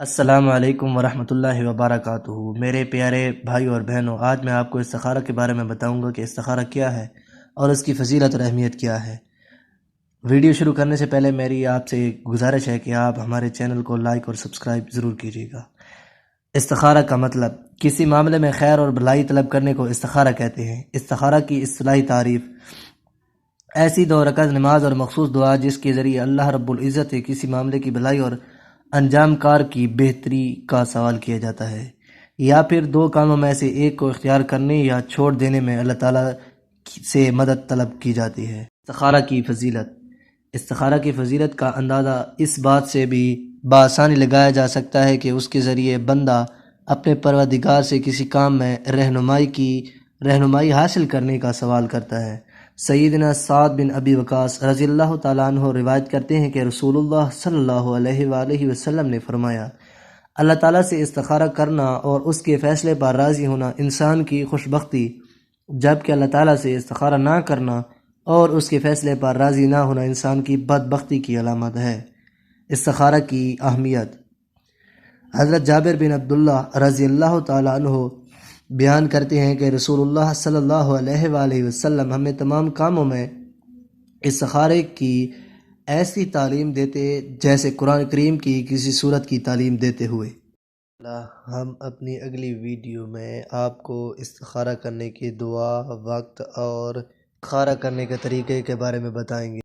السلام علیکم ورحمۃ اللہ وبرکاتہ۔ میرے پیارے بھائی اور بہنوں، آج میں آپ کو استخارہ کے بارے میں بتاؤں گا کہ استخارہ کیا ہے اور اس کی فضیلت اور اہمیت کیا ہے۔ ویڈیو شروع کرنے سے پہلے میری آپ سے گزارش ہے کہ آپ ہمارے چینل کو لائک اور سبسکرائب ضرور کیجیے گا۔ استخارہ کا مطلب، کسی معاملے میں خیر اور بھلائی طلب کرنے کو استخارہ کہتے ہیں۔ استخارہ کی اصطلاحی تعریف: ایسی دو رکعت نماز اور مخصوص دعا جس کے ذریعے اللہ رب العزت سے کسی معاملے کی بھلائی اور انجام کار کی بہتری کا سوال کیا جاتا ہے، یا پھر دو کاموں میں سے ایک کو اختیار کرنے یا چھوڑ دینے میں اللہ تعالیٰ سے مدد طلب کی جاتی ہے۔ استخارہ کی فضیلت: استخارہ کی فضیلت کا اندازہ اس بات سے بھی بآسانی لگایا جا سکتا ہے کہ اس کے ذریعے بندہ اپنے پروردگار سے کسی کام میں رہنمائی حاصل کرنے کا سوال کرتا ہے۔ سیدنا سعد بن ابی وقاص رضی اللہ تعالیٰ عنہ روایت کرتے ہیں کہ رسول اللہ صلی اللہ علیہ وآلہ وسلم نے فرمایا، اللہ تعالیٰ سے استخارہ کرنا اور اس کے فیصلے پر راضی ہونا انسان کی خوشبختی، جبکہ اللہ تعالیٰ سے استخارہ نہ کرنا اور اس کے فیصلے پر راضی نہ ہونا انسان کی بدبختی کی علامت ہے۔ استخارہ کی اہمیت: حضرت جابر بن عبداللہ رضی اللہ تعالیٰ عنہ بیان کرتے ہیں کہ رسول اللہ صلی اللہ علیہ وآلہ وسلم ہمیں تمام کاموں میں استخارے کی ایسی تعلیم دیتے جیسے قرآن کریم کی کسی سورت کی تعلیم دیتے ہوئے۔ ہم اپنی اگلی ویڈیو میں آپ کو استخارہ کرنے کی دعا، وقت اور استخارہ کرنے کے طریقے کے بارے میں بتائیں گے۔